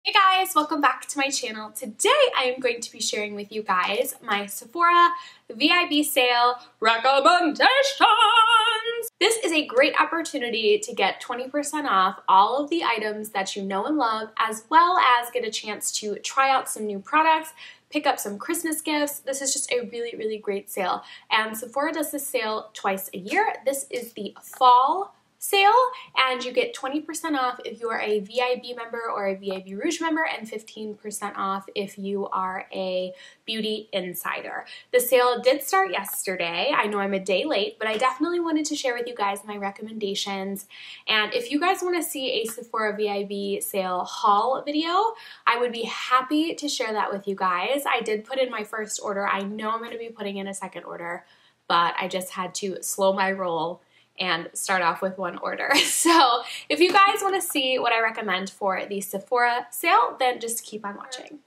Hey guys, welcome back to my channel. Today I am going to be sharing with you guys my Sephora VIB sale recommendations. This is a great opportunity to get 20% off all of the items that you know and love, as well as get a chance to try out some new products, pick up some Christmas gifts. This is just a really great sale, and Sephora does this sale twice a year. This is the fall sale, and you get 20% off if you are a VIB member or a VIB Rouge member, and 15% off if you are a beauty insider. The sale did start yesterday. I know I'm a day late, but I definitely wanted to share with you guys my recommendations. And if you guys want to see a Sephora VIB sale haul video, I would be happy to share that with you guys. I did put in my first order. I know I'm going to be putting in a second order, but I just had to slow my roll and start off with one order. So if you guys want to see what I recommend for the Sephora sale, then just keep on watching.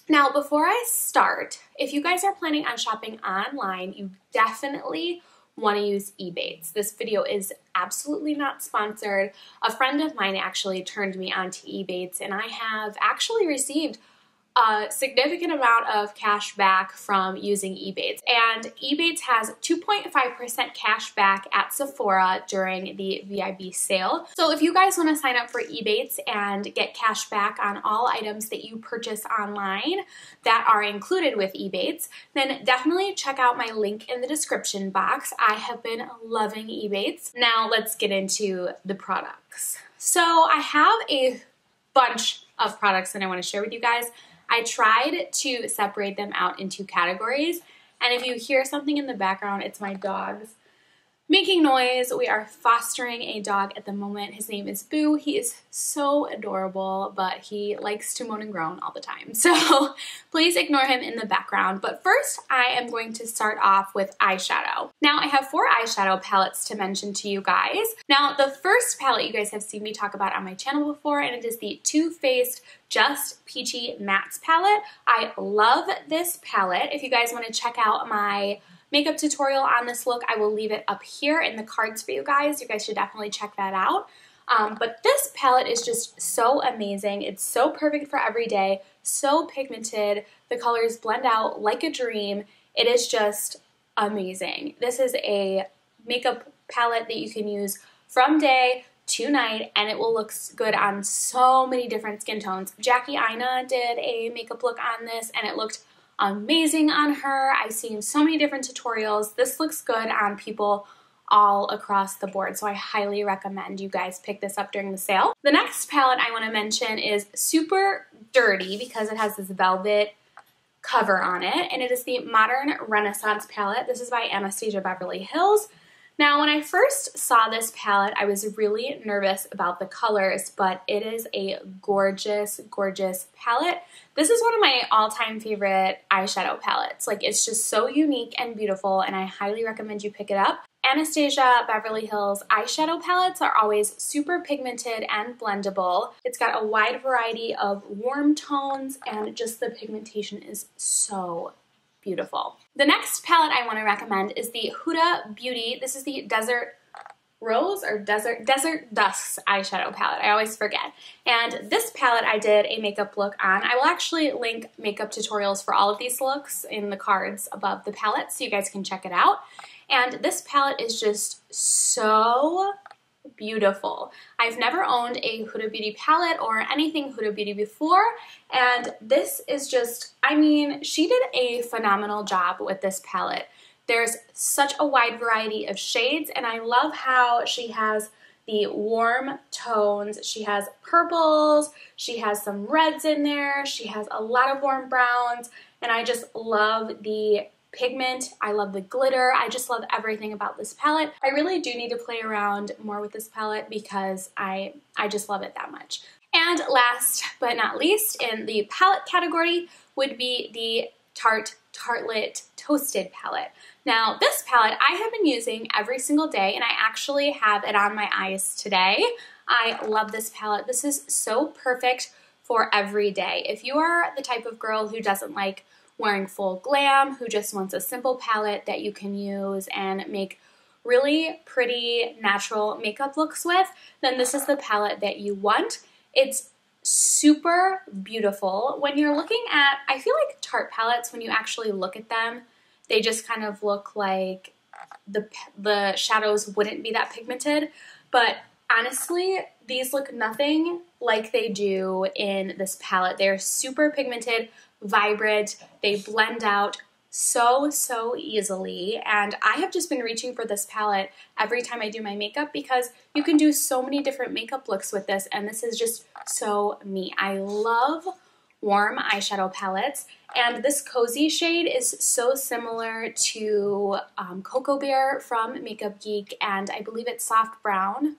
Now, before I start, if you guys are planning on shopping online, you definitely want to use Ebates. This video is absolutely not sponsored. A friend of mine actually turned me on to Ebates, and I have actually received a significant amount of cash back from using Ebates. And Ebates has 2.5% cash back at Sephora during the VIB sale. So if you guys want to sign up for Ebates and get cash back on all items that you purchase online that are included with Ebates, then definitely check out my link in the description box. I have been loving Ebates. Now let's get into the products. So I have a bunch of products that I want to share with you guys. I tried to separate them out into categories, and if you hear something in the background, it's my dogs making noise. We are fostering a dog at the moment. His name is Boo. He is so adorable, but he likes to moan and groan all the time. So please ignore him in the background. But first, I am going to start off with eyeshadow. Now, I have 4 eyeshadow palettes to mention to you guys. Now, the first palette you guys have seen me talk about on my channel before, and it is the Too Faced Just Peachy Mattes palette. I love this palette. If you guys want to check out my makeup tutorial on this look, I will leave it up here in the cards for you guys. You guys should definitely check that out. But this palette is just so amazing. It's so perfect for every day, so pigmented. The colors blend out like a dream. It is just amazing. This is a makeup palette that you can use from day to night, and it will look good on so many different skin tones. Jackie Aina did a makeup look on this, and it looked amazing on her. I've seen so many different tutorials. This looks good on people all across the board, so I highly recommend you guys pick this up during the sale. The next palette I want to mention is Super Dirty because it has this velvet cover on it, and it is the Modern Renaissance palette. This is by Anastasia Beverly Hills. Now, when I first saw this palette, I was really nervous about the colors, but it is a gorgeous palette. This is one of my all-time favorite eyeshadow palettes. Like, it's just so unique and beautiful, and I highly recommend you pick it up. Anastasia Beverly Hills eyeshadow palettes are always super pigmented and blendable. It's got a wide variety of warm tones, and just the pigmentation is so beautiful. The next palette I want to recommend is the Huda Beauty. This is the Desert Rose or Desert Dusk eyeshadow palette. I always forget. And this palette I did a makeup look on. I will actually link makeup tutorials for all of these looks in the cards above the palette so you guys can check it out. And this palette is just so beautiful. I've never owned a Huda Beauty palette or anything Huda Beauty before, and this is just, I mean, she did a phenomenal job with this palette. There's such a wide variety of shades, and I love how she has the warm tones. She has purples, she has some reds in there, she has a lot of warm browns, and I just love the pigment. I love the glitter. I just love everything about this palette. I really do need to play around more with this palette because I just love it that much. And last but not least in the palette category would be the Tarte Tartelette Toasted palette. Now, this palette I have been using every single day, and I actually have it on my eyes today. I love this palette. This is so perfect for every day. If you are the type of girl who doesn't like wearing full glam, who just wants a simple palette that you can use and make really pretty natural makeup looks with, then this is the palette that you want. It's super beautiful. When you're looking at, I feel like Tarte palettes, when you actually look at them, they just kind of look like the shadows wouldn't be that pigmented. But honestly, these look nothing like they do in this palette. They're super pigmented, vibrant, they blend out so easily, and I have just been reaching for this palette every time I do my makeup because you can do so many different makeup looks with this, and this is just so me. I love warm eyeshadow palettes, and this cozy shade is so similar to Cocoa Bear from Makeup Geek, and I believe it's Soft Brown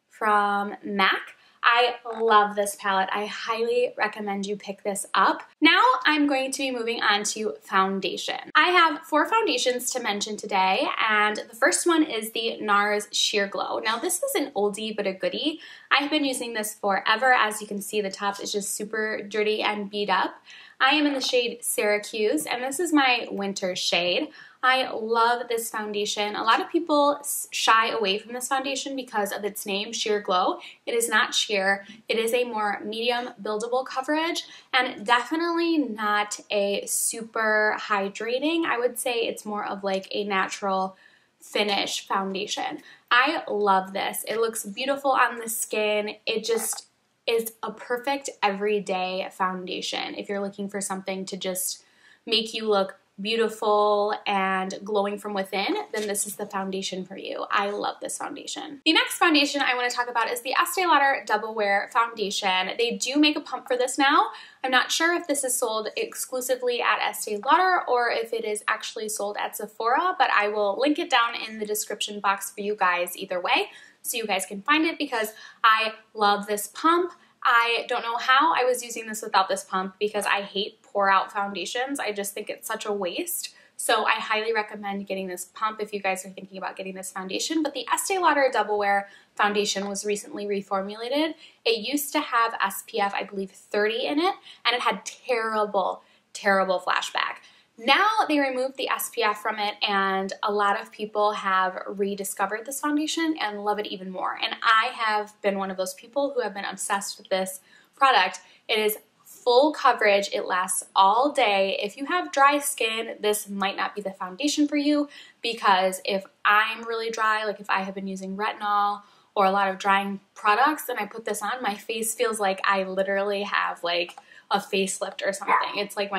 from MAC. I love this palette. I highly recommend you pick this up. Now I'm going to be moving on to foundation. I have 4 foundations to mention today, and the first one is the Nars Sheer Glow. Now this is an oldie but a goodie. I've been using this forever. As you can see, the top is just super dirty and beat up. I am in the shade Syracuse, and this is my winter shade. I love this foundation. A lot of people shy away from this foundation because of its name, Sheer Glow. It is not sheer. It is a more medium buildable coverage, and definitely not a super hydrating. I would say it's more of like a natural finish foundation. I love this. It looks beautiful on the skin. It just is a perfect everyday foundation. If you're looking for something to just make you look beautiful and glowing from within, then this is the foundation for you. I love this foundation. The next foundation I want to talk about is the Estee Lauder Double Wear Foundation. They do make a pump for this now. I'm not sure if this is sold exclusively at Estee Lauder or if it is actually sold at Sephora, but I will link it down in the description box for you guys either way, so you guys can find it, because I love this pump. I don't know how I was using this without this pump because I hate pour out foundations. I just think it's such a waste. So I highly recommend getting this pump if you guys are thinking about getting this foundation. But the Estee Lauder Double Wear Foundation was recently reformulated. It used to have SPF, I believe 30 in it, and it had terrible flashback. Now they removed the SPF from it, and a lot of people have rediscovered this foundation and love it even more. And I have been one of those people who have been obsessed with this product. It is full coverage. It lasts all day. If you have dry skin, this might not be the foundation for you, because if I'm really dry, like if I have been using retinol or a lot of drying products and I put this on, my face feels like I literally have like a facelift or something. It's like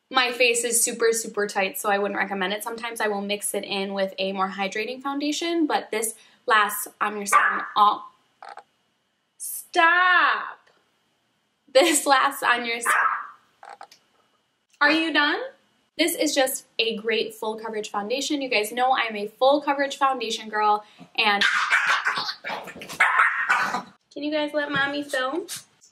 my face is super tight, so I wouldn't recommend it. Sometimes I will mix it in with a more hydrating foundation, but this lasts on your skin all... Stop! This lasts on your skin. Are you done? This is just a great full coverage foundation. You guys know I'm a full coverage foundation girl, and... Can you guys let mommy film?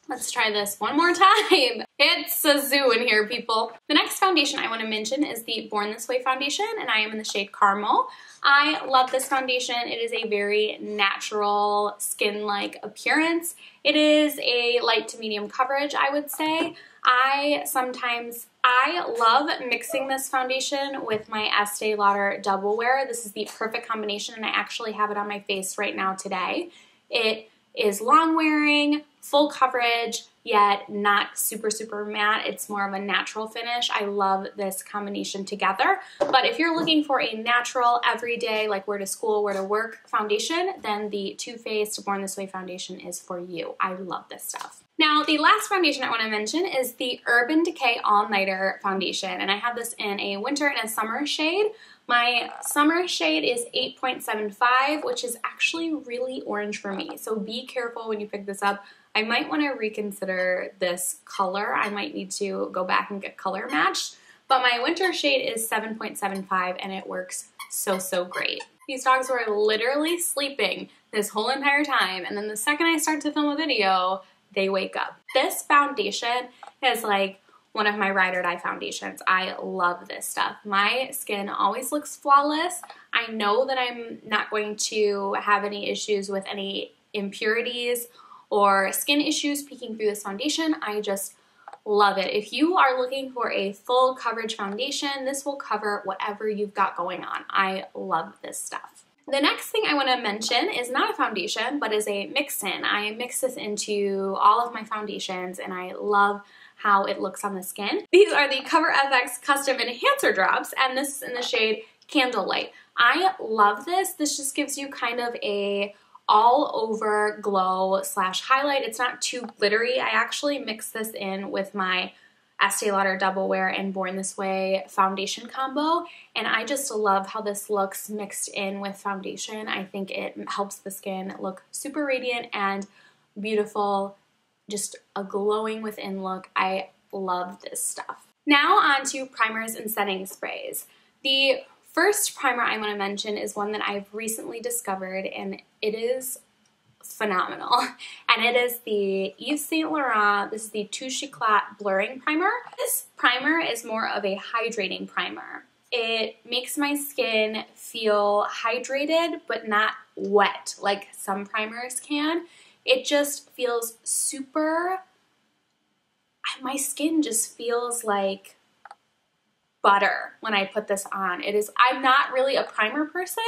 Let's try this one more time. It's a zoo in here, people. The next foundation I want to mention is the Born This Way foundation, and I am in the shade Caramel. I love this foundation. It is a very natural skin-like appearance. It is a light to medium coverage, I would say. I love mixing this foundation with my Estee Lauder Double Wear. This is the perfect combination, and I actually have it on my face right now today. It is long wearing, full coverage, yet not super matte. It's more of a natural finish. I love this combination together. But if you're looking for a natural, everyday, like wear to school, wear to work foundation, then the Too Faced Born This Way foundation is for you. I love this stuff. Now, the last foundation I want to mention is the Urban Decay All Nighter foundation, and I have this in a winter and a summer shade. My summer shade is 8.75, which is actually really orange for me, so be careful when you pick this up. I might want to reconsider this color. I might need to go back and get color matched, but my winter shade is 7.75, and it works so great. These dogs were literally sleeping this whole entire time, and then the second I start to film a video, they wake up. This foundation is like one of my ride or die foundations. I love this stuff. My skin always looks flawless. I know that I'm not going to have any issues with any impurities or skin issues peeking through this foundation. I just love it. If you are looking for a full coverage foundation, this will cover whatever you've got going on. I love this stuff. The next thing I want to mention is not a foundation, but is a mix-in. I mix this into all of my foundations, and I love how it looks on the skin. These are the Cover FX Custom Enhancer Drops, and this is in the shade Candlelight. I love this. This just gives you kind of a all-over glow slash highlight. It's not too glittery. I actually mix this in with my Estee Lauder Double Wear and Born This Way foundation combo, and I just love how this looks mixed in with foundation. I think it helps the skin look super radiant and beautiful, just a glowing within look. I love this stuff. Now on to primers and setting sprays. The first primer I want to mention is one that I've recently discovered, and it is phenomenal, and it is the Yves Saint Laurent. This is the Touche ECLAT Blurring Primer. This primer is more of a hydrating primer. It makes my skin feel hydrated but not wet like some primers can. It just feels super, my skin just feels like butter when I put this on. I'm not really a primer person.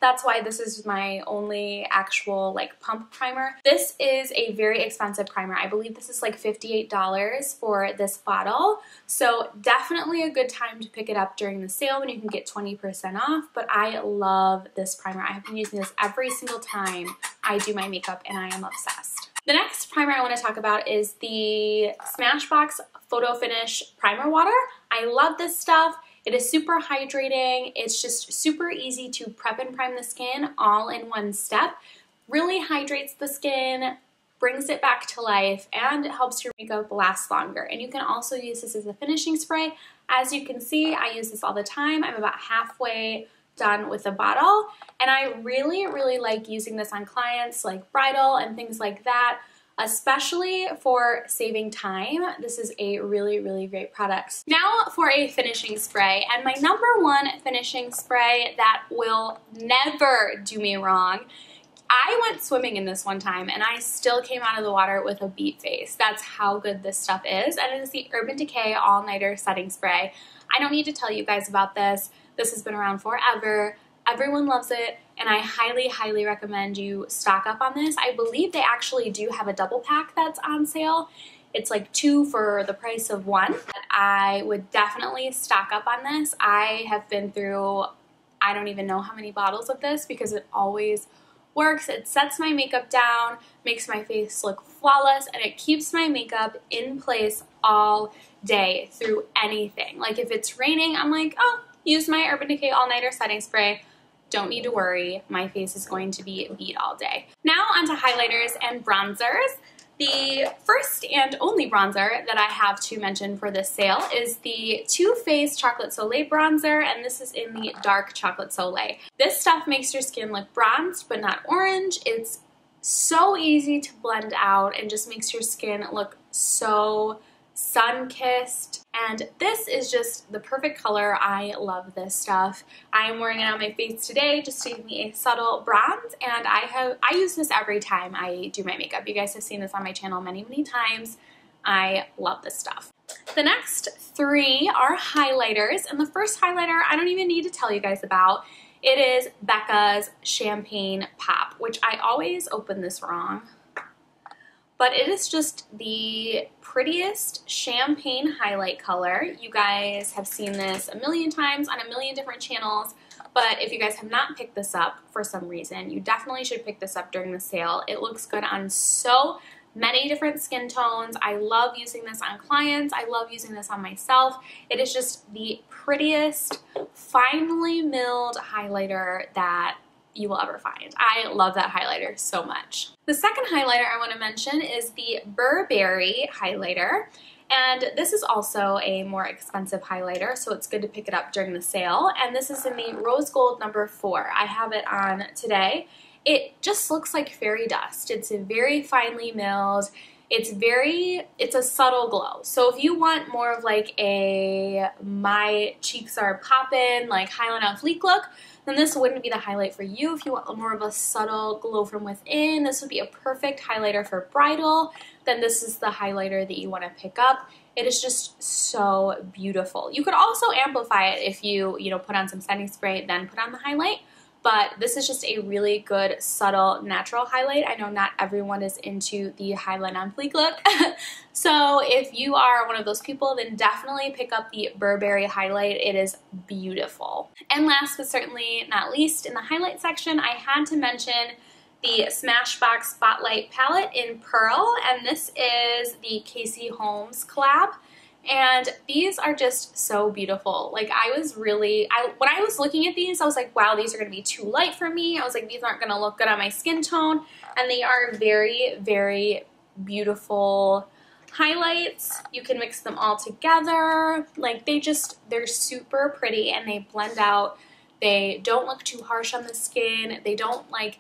That's why this is my only actual like pump primer. This is a very expensive primer. I believe this is like $58 for this bottle. So definitely a good time to pick it up during the sale when you can get 20% off. But I love this primer. I have been using this every single time I do my makeup, and I am obsessed. The next primer I want to talk about is the Smashbox Photo Finish Primer Water. I love this stuff. It is super hydrating. It's just super easy to prep and prime the skin all in one step. Really hydrates the skin, brings it back to life, and it helps your makeup last longer. And you can also use this as a finishing spray. As you can see, I use this all the time. I'm about halfway done with the bottle, and I really, really like using this on clients like bridal and things like that, especially for saving time. This is a really, really great product. Now for a finishing spray, and my number one finishing spray that will never do me wrong. I went swimming in this one time, and I still came out of the water with a beat face. That's how good this stuff is, and it is the Urban Decay All Nighter Setting Spray. I don't need to tell you guys about this. This has been around forever. Everyone loves it, and I highly, highly recommend you stock up on this. I believe they actually do have a double pack that's on sale. It's like 2 for the price of 1. I would definitely stock up on this. I have been through, I don't even know how many bottles of this because it always works. It sets my makeup down, makes my face look flawless, and it keeps my makeup in place all day through anything. Like if it's raining, I'm like, oh, use my Urban Decay All Nighter Setting Spray. Don't need to worry, my face is going to be beat all day. Now onto highlighters and bronzers. The first and only bronzer that I have to mention for this sale is the Too Faced Chocolate Soleil Bronzer, and this is in the Dark Chocolate Soleil. This stuff makes your skin look bronzed but not orange. It's so easy to blend out and just makes your skin look so sun-kissed, and this is just the perfect color. I love this stuff. I am wearing it on my face today just to give me a subtle bronze, and I use this every time I do my makeup. You guys have seen this on my channel many, many times. I love this stuff. The next 3 are highlighters, and the first highlighter I don't even need to tell you guys about. It is Becca's Champagne Pop, which I always open this wrong. But it is just the prettiest champagne highlight color. You guys have seen this a million times on a million different channels, but if you guys have not picked this up for some reason, you definitely should pick this up during the sale. It looks good on so many different skin tones. I love using this on clients. I love using this on myself. It is just the prettiest, finely milled highlighter that you will ever find. I love that highlighter so much. The second highlighter I want to mention is the Burberry highlighter, and this is also a more expensive highlighter, so it's good to pick it up during the sale, and this is in the Rose Gold number 4. I have it on today. It just looks like fairy dust. It's very finely milled. It's a subtle glow. So if you want more of like a my cheeks are poppin', like highlight on fleek look, then this wouldn't be the highlight for you. If you want more of a subtle glow from within, this would be a perfect highlighter for bridal. Then this is the highlighter that you want to pick up. It is just so beautiful. You could also amplify it if you put on some setting spray, then put on the highlight. but this is just a really good, subtle, natural highlight. I know not everyone is into the highlight on fleek look. So if you are one of those people, then definitely pick up the Burberry highlight. It is beautiful. And last but certainly not least, in the highlight section, I had to mention the Smashbox Spotlight palette in Pearl, and this is the Casey Holmes collab. And these are just so beautiful. Like when I was looking at these, I was like, wow, these are gonna be too light for me. I was like, these aren't gonna look good on my skin tone. And they are very, very beautiful highlights. You can mix them all together. Like they're super pretty and they blend out. They don't look too harsh on the skin. They don't like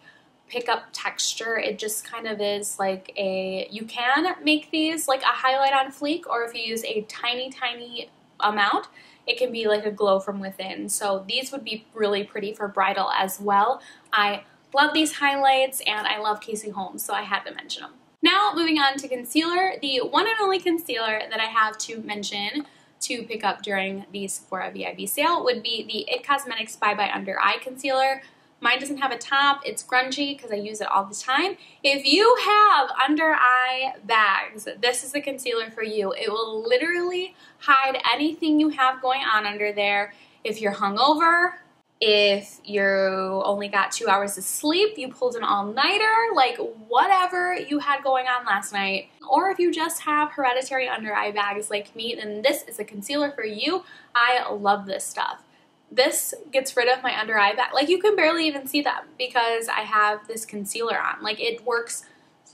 pick up texture. It just kind of is like you can make these like a highlight on fleek, or if you use a tiny amount, it can be like a glow from within. So these would be really pretty for bridal as well. I love these highlights and I love Casey Holmes, so I had to mention them. Now moving on to concealer, the one and only concealer that I have to mention to pick up during the Sephora VIB sale would be the IT Cosmetics Bye Bye Undereye concealer. Mine doesn't have a top. It's grungy because I use it all the time. If you have under eye bags, this is the concealer for you. It will literally hide anything you have going on under there. If you're hungover, if you only got 2 hours of sleep, you pulled an all-nighter, like whatever you had going on last night, or if you just have hereditary under eye bags like me, then this is a concealer for you. I love this stuff. This gets rid of my under eye bag. Like you can barely even see them because I have this concealer on. Like it works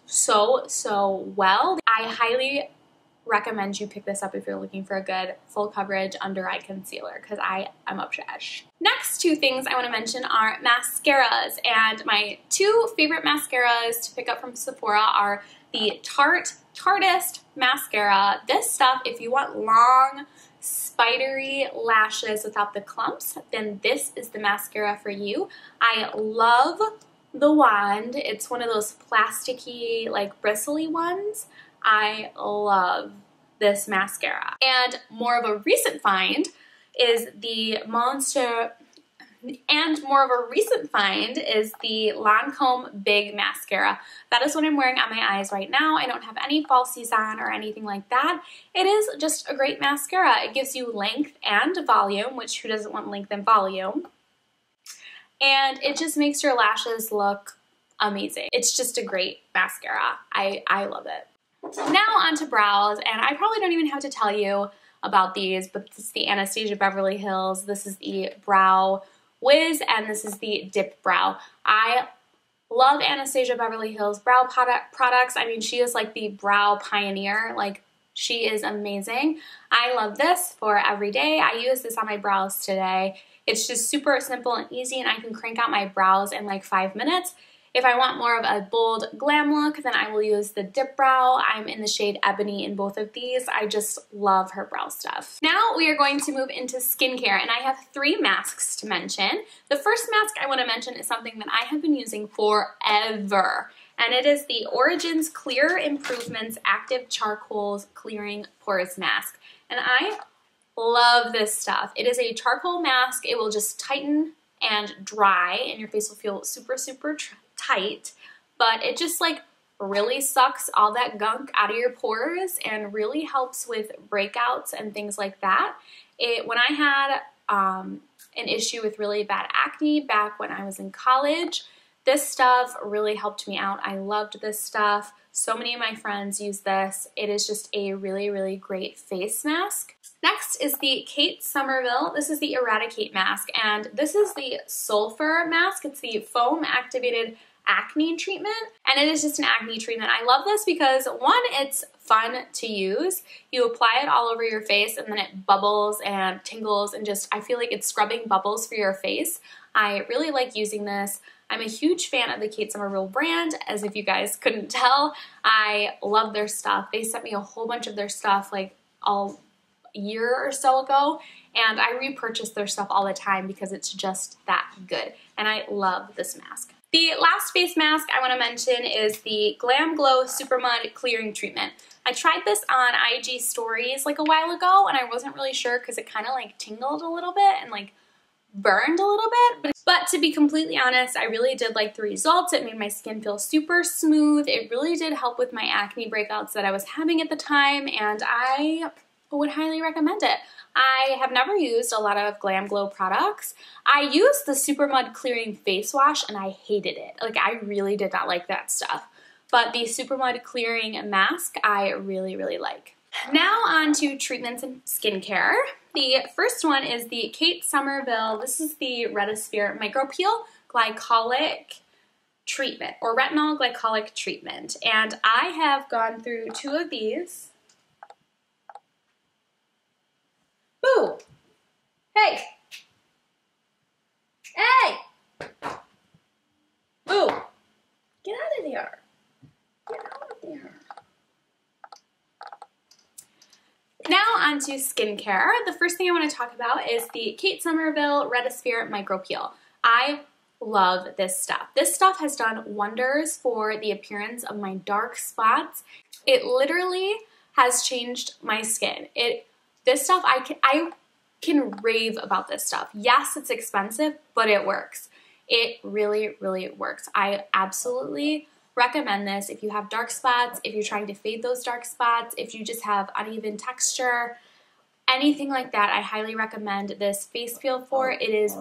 so well. I highly recommend you pick this up if you're looking for a good full coverage under eye concealer because I am obsessed. Next two things I want to mention are mascaras, and my two favorite mascaras to pick up from Sephora are the Tartest mascara. This stuff, if you want long, spidery lashes without the clumps, then this is the mascara for you. I love the wand. It's one of those plasticky, like bristly ones. I love this mascara. And more of a recent find is the Lancome Big Mascara. That is what I'm wearing on my eyes right now. I don't have any falsies on or anything like that. It is just a great mascara. It gives you length and volume, which who doesn't want length and volume? And it just makes your lashes look amazing. It's just a great mascara. I love it. Now on to brows, and I probably don't even have to tell you about these, but this is the Anastasia Beverly Hills. This is the Brow Wiz, and this is the Dip Brow. I love Anastasia Beverly Hills brow products. I mean, she is like the brow pioneer. Like, she is amazing. I love this for every day. I use this on my brows today. It's just super simple and easy, and I can crank out my brows in like 5 minutes. If I want more of a bold glam look, then I will use the Dip Brow. I'm in the shade Ebony in both of these. I just love her brow stuff. Now we are going to move into skincare, and I have 3 masks to mention. The first mask I want to mention is something that I have been using forever, and it is the Origins Clear Improvements Active Charcoals Clearing Pores Mask. And I love this stuff. It is a charcoal mask. It will just tighten and dry, and your face will feel super tight, but it just like really sucks all that gunk out of your pores and really helps with breakouts and things like that. When I had an issue with really bad acne back when I was in college, this stuff really helped me out. I loved this stuff. So many of my friends use this. It is just a really great face mask. Next is the Kate Somerville. This is the Eradikate mask, and this is the sulfur mask. It's the foam activated acne treatment, and it is just an acne treatment. I love this because, one, it's fun to use. You apply it all over your face and then it bubbles and tingles, and just, I feel like it's scrubbing bubbles for your face. I really like using this. I'm a huge fan of the Kate Somerville brand, as if you guys couldn't tell. I love their stuff. They sent me a whole bunch of their stuff like all year or so ago, and I repurchase their stuff all the time because it's just that good, and I love this mask. The last face mask I want to mention is the Glam Glow Super Mud Clearing Treatment. I tried this on IG stories like a while ago, and I wasn't really sure because it kind of like tingled a little bit and like burned a little bit, but to be completely honest, I really did like the results. It made my skin feel super smooth. It really did help with my acne breakouts that I was having at the time, and I would highly recommend it. I have never used a lot of Glam Glow products. I used the Super Mud Clearing Face Wash and I hated it. Like, I really did not like that stuff. But the Super Mud Clearing Mask I really, really like. Now on to treatments and skincare. The first one is the Kate Somerville. This is the Retisphere Micro Peel Glycolic Treatment, or Retinol Glycolic Treatment. And I have gone through 2 of these. Boo! Hey! Hey! Boo! Get out of there. Get out of there. Now on to skincare. The first thing I want to talk about is the Kate Somerville Retisphere Micro Peel. I love this stuff. This stuff has done wonders for the appearance of my dark spots. It literally has changed my skin. This stuff, I can rave about this stuff. Yes, it's expensive, but it works. It really, really works. I absolutely recommend this if you have dark spots, if you're trying to fade those dark spots, if you just have uneven texture, anything like that. I highly recommend this face peel for. It is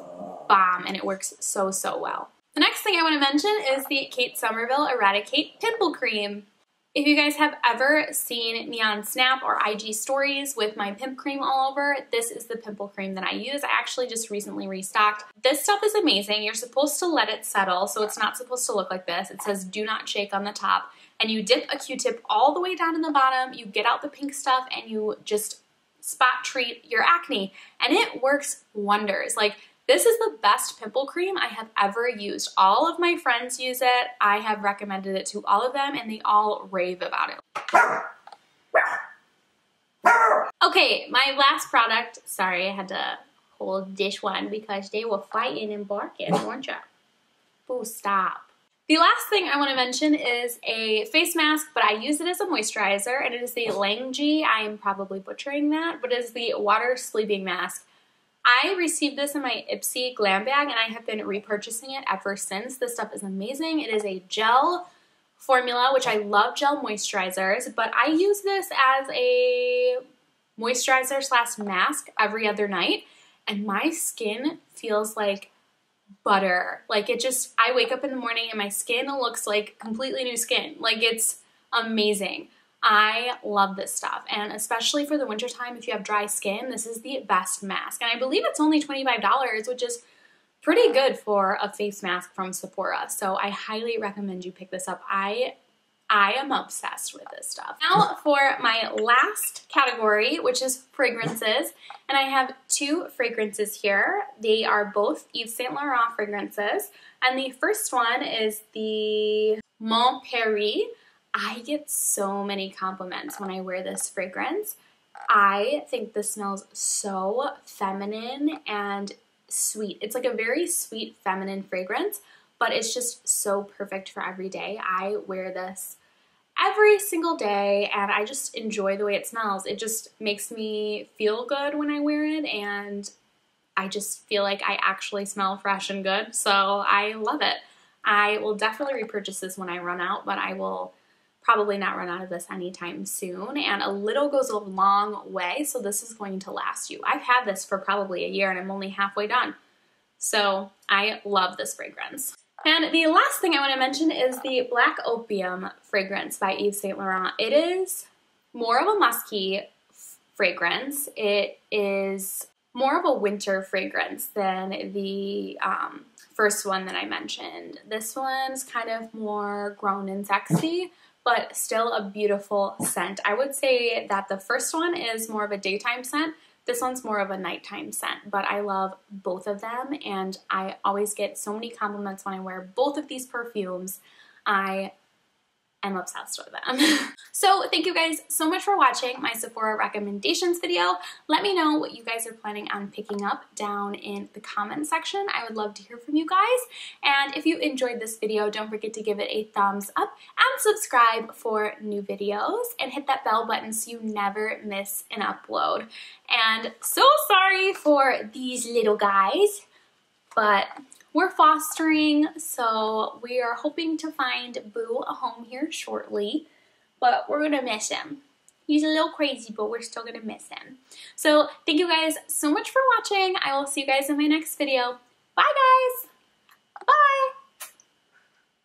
bomb and it works so, so well. The next thing I want to mention is the Kate Somerville Eradikate Pimple Cream. If you guys have ever seen me on Snap or IG stories with my pimp cream all over, this is the pimple cream that I use. I actually just recently restocked. This stuff is amazing. You're supposed to let it settle, so it's not supposed to look like this. It says do not shake on the top, and you dip a Q-tip all the way down in the bottom, you get out the pink stuff, and you just spot treat your acne, and it works wonders. Like, this is the best pimple cream I have ever used. All of my friends use it. I have recommended it to all of them and they all rave about it. Okay, my last product. Sorry, I had to hold this one because they were fighting and barking, weren't you? Oh, stop. The last thing I want to mention is a face mask, but I use it as a moisturizer, and it is the LANEIGE. I am probably butchering that, but it is the water sleeping mask. I received this in my Ipsy glam bag and I have been repurchasing it ever since. This stuff is amazing. It is a gel formula, which I love gel moisturizers, but I use this as a moisturizer slash mask every other night, and my skin feels like butter. Like, it just, I wake up in the morning and my skin looks like completely new skin. Like, it's amazing. I love this stuff, and especially for the wintertime, if you have dry skin, this is the best mask. And I believe it's only $25, which is pretty good for a face mask from Sephora. So I highly recommend you pick this up. I am obsessed with this stuff. Now for my last category, which is fragrances, and I have 2 fragrances here. They are both Yves Saint Laurent fragrances, and the first one is the Mon Paris. I get so many compliments when I wear this fragrance. I think this smells so feminine and sweet. It's like a very sweet feminine fragrance, but it's just so perfect for every day. I wear this every single day and I just enjoy the way it smells. It just makes me feel good when I wear it, and I just feel like I actually smell fresh and good, so I love it. I will definitely repurchase this when I run out, but I will probably not run out of this anytime soon, and a little goes a long way, so this is going to last you. I've had this for probably a year and I'm only halfway done, so I love this fragrance. And the last thing I want to mention is the Black Opium fragrance by Yves Saint Laurent. It is more of a musky fragrance. It is more of a winter fragrance than the first one that I mentioned. This one's kind of more grown and sexy, but still a beautiful scent. I would say that the first one is more of a daytime scent. This one's more of a nighttime scent, but I love both of them, and I always get so many compliments when I wear both of these perfumes. I am obsessed with them. So thank you guys so much for watching my Sephora recommendations video. Let me know what you guys are planning on picking up down in the comment section. I would love to hear from you guys. And if you enjoyed this video, don't forget to give it a thumbs up and subscribe for new videos, and hit that bell button so you never miss an upload. And so sorry for these little guys. but we're fostering, so we are hoping to find Boo a home here shortly, but we're gonna miss him. He's a little crazy, but we're still gonna miss him. So thank you guys so much for watching. I will see you guys in my next video. Bye guys!